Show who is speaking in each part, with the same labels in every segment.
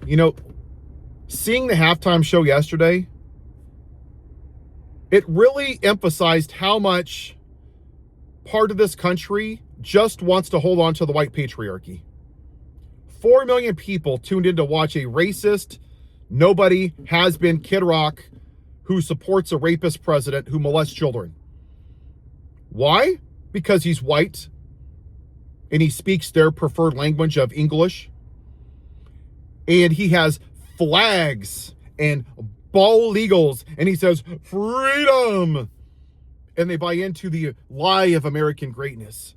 Speaker 1: You know, seeing the halftime show yesterday, it really emphasized how much part of this country just wants to hold on to the white patriarchy. 4 million people tuned in to watch a racist, nobody has been Kid Rock who supports a rapist president who molests children. Why? Because he's white and he speaks their preferred language of English. And he has flags and bald eagles and he says, freedom. And they buy into the lie of American greatness.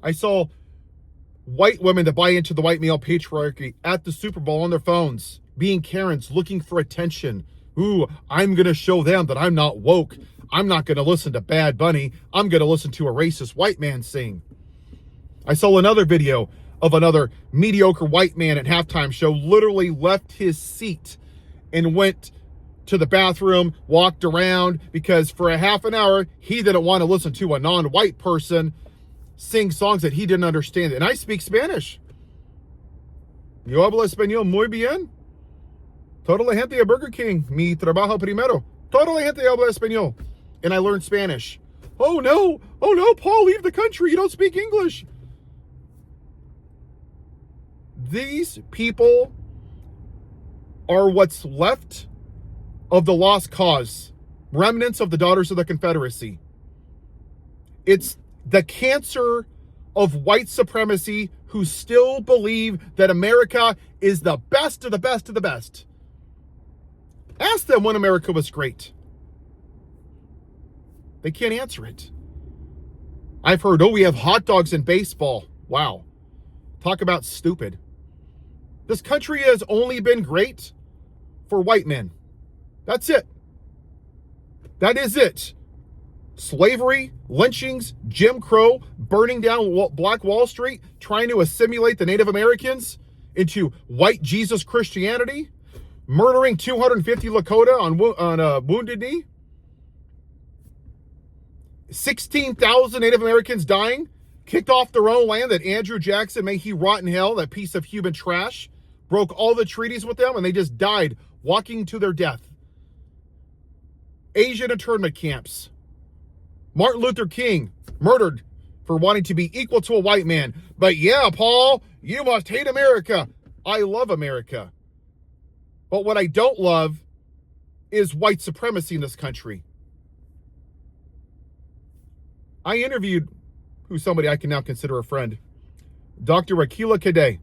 Speaker 1: I saw white women that buy into the white male patriarchy at the Super Bowl on their phones, being Karens, looking for attention. Ooh, I'm going to show them that I'm not woke. I'm not going to listen to Bad Bunny. I'm going to listen to a racist white man sing. I saw another video of another mediocre white man at halftime show literally left his seat and went to the bathroom, walked around, because for a half an hour, he didn't want to listen to a non-white person sing songs that he didn't understand. And I speak Spanish. Yo hablo español muy bien. Toda la gente de Burger King, mi trabajo primero. Toda la gente habla español. And I learned Spanish. Oh no, Paul, leave the country. You don't speak English. These people are what's left of the lost cause, remnants of the Daughters of the Confederacy. It's the cancer of white supremacy who still believe that America is the best of the best of the best. Ask them when America was great. They can't answer it. I've heard, we have hot dogs in baseball. Wow. Talk about stupid. This country has only been great for white men. That's it. That is it. Slavery, lynchings, Jim Crow, burning down Black Wall Street, trying to assimilate the Native Americans into white Jesus Christianity, murdering 250 Lakota on a Wounded Knee, 16,000 Native Americans dying, kicked off their own land that Andrew Jackson, may he rot in hell, that piece of human trash, broke all the treaties with them, and they just died walking to their death. Asian internment camps. Martin Luther King murdered for wanting to be equal to a white man. But yeah, Paul, you must hate America. I love America. But what I don't love is white supremacy in this country. I interviewed somebody I can now consider a friend, Dr. Akila Kadeh,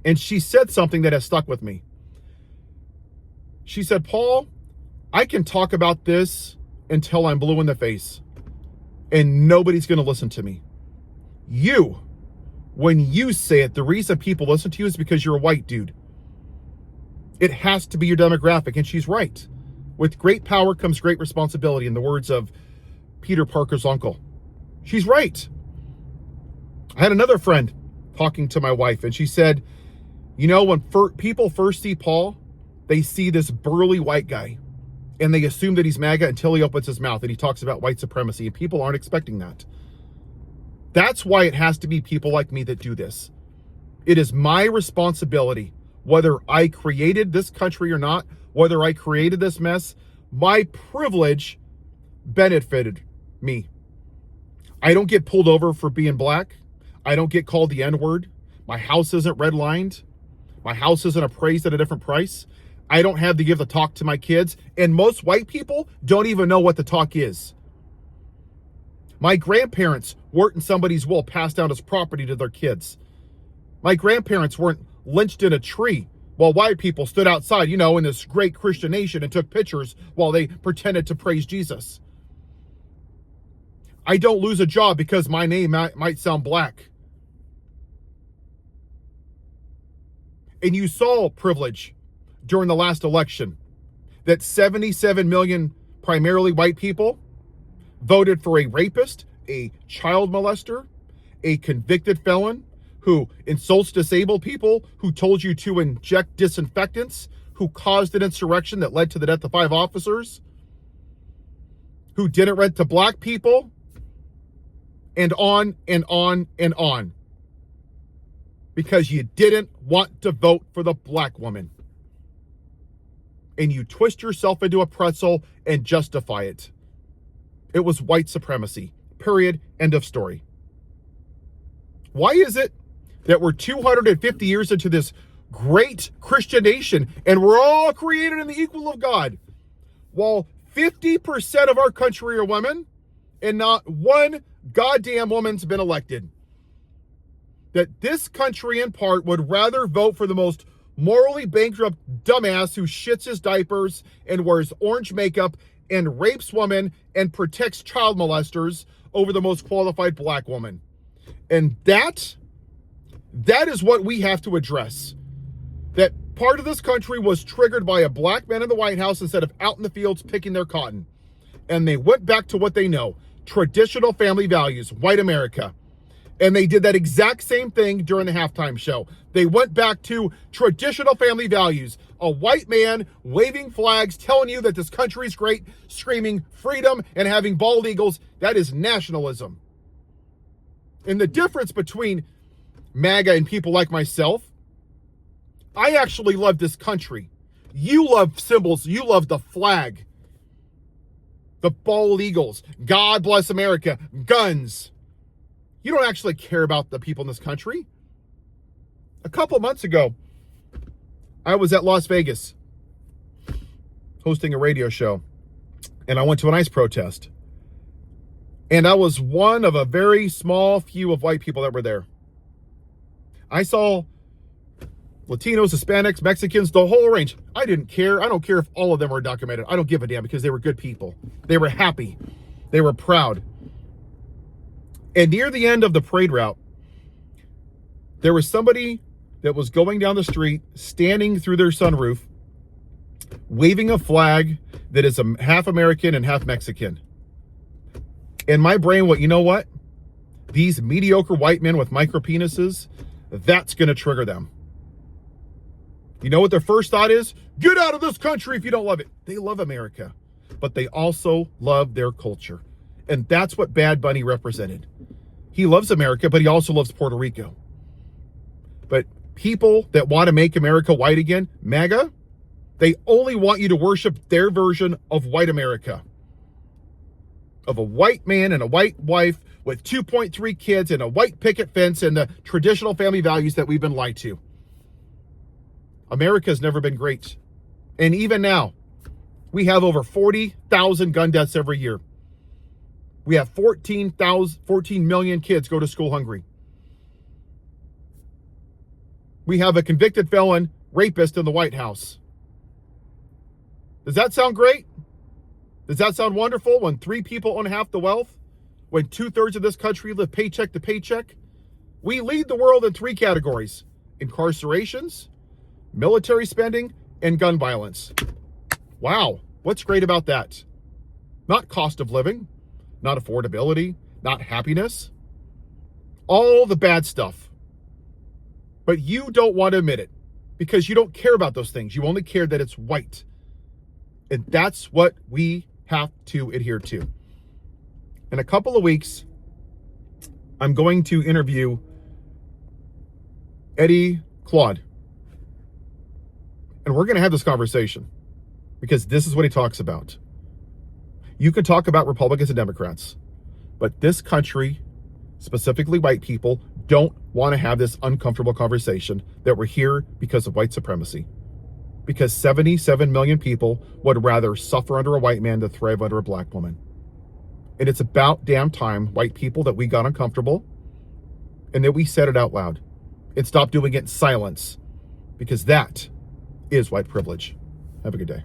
Speaker 1: and she said something that has stuck with me. She said, Paul, I can talk about this until I'm blue in the face, and nobody's going to listen to me. You, when you say it, the reason people listen to you is because you're a white dude. It has to be your demographic, and she's right. With great power comes great responsibility, in the words of Peter Parker's uncle. She's right. I had another friend talking to my wife, and she said, when people first see Paul, they see this burly white guy, and they assume that he's MAGA until he opens his mouth and he talks about white supremacy, and people aren't expecting that. That's why it has to be people like me that do this. It is my responsibility, whether I created this country or not, whether I created this mess, my privilege benefited me. I don't get pulled over for being black. I don't get called the N-word. My house isn't redlined. My house isn't appraised at a different price. I don't have to give the talk to my kids. And most white people don't even know what the talk is. My grandparents weren't in somebody's will passed down as property to their kids. My grandparents weren't lynched in a tree while white people stood outside, in this great Christian nation and took pictures while they pretended to praise Jesus. I don't lose a job because my name might sound black. And you saw privilege during the last election, that 77 million primarily white people voted for a rapist, a child molester, a convicted felon who insults disabled people, who told you to inject disinfectants, who caused an insurrection that led to the death of 5 officers, who didn't rent to black people, and on and on and on. because you didn't want to vote for the black woman. And you twist yourself into a pretzel and justify it. It was white supremacy. Period. End of story. Why is it that we're 250 years into this great Christian nation and we're all created in the equal of God, while 50% of our country are women and not one goddamn woman's been elected? That this country in part would rather vote for the most morally bankrupt dumbass who shits his diapers and wears orange makeup and rapes women and protects child molesters over the most qualified black woman. And that is what we have to address. That part of this country was triggered by a black man in the White House instead of out in the fields picking their cotton. And they went back to what they know, traditional family values, white America. And they did that exact same thing during the halftime show. They went back to traditional family values. A white man waving flags, telling you that this country's great, screaming freedom and having bald eagles. That is nationalism. And the difference between MAGA and people like myself, I actually love this country. You love symbols. You love the flag. The bald eagles. God bless America. Guns. You don't actually care about the people in this country. A couple months ago, I was at Las Vegas hosting a radio show, and I went to an ICE protest. And I was one of a very small few of white people that were there. I saw Latinos, Hispanics, Mexicans, the whole range. I didn't care. I don't care if all of them were documented. I don't give a damn, because they were good people. They were happy. They were proud. And near the end of the parade route, there was somebody that was going down the street, standing through their sunroof, waving a flag that is half American and half Mexican. In my brain, you know what? These mediocre white men with micro penises, that's going to trigger them. You know what their first thought is? Get out of this country if you don't love it. They love America, but they also love their culture. And that's what Bad Bunny represented. He loves America, but he also loves Puerto Rico. But people that want to make America white again, MAGA, they only want you to worship their version of white America. Of a white man and a white wife with 2.3 kids and a white picket fence and the traditional family values that we've been lied to. America has never been great. And even now, we have over 40,000 gun deaths every year. We have 14 million kids go to school hungry. We have a convicted felon rapist in the White House. Does that sound great? Does that sound wonderful when 3 people own half the wealth? When 2/3 of this country live paycheck to paycheck? We lead the world in 3 categories: incarcerations, military spending, and gun violence. Wow, what's great about that? Not cost of living, not affordability, not happiness. All the bad stuff. But you don't want to admit it because you don't care about those things. You only care that it's white. And that's what we have to adhere to. In a couple of weeks, I'm going to interview Eddie Claude. And we're going to have this conversation because this is what he talks about. You can talk about Republicans and Democrats, but this country, specifically white people, don't want to have this uncomfortable conversation that we're here because of white supremacy. Because 77 million people would rather suffer under a white man than thrive under a black woman. And it's about damn time, white people, that we got uncomfortable and that we said it out loud and stop doing it in silence, because that is white privilege. Have a good day.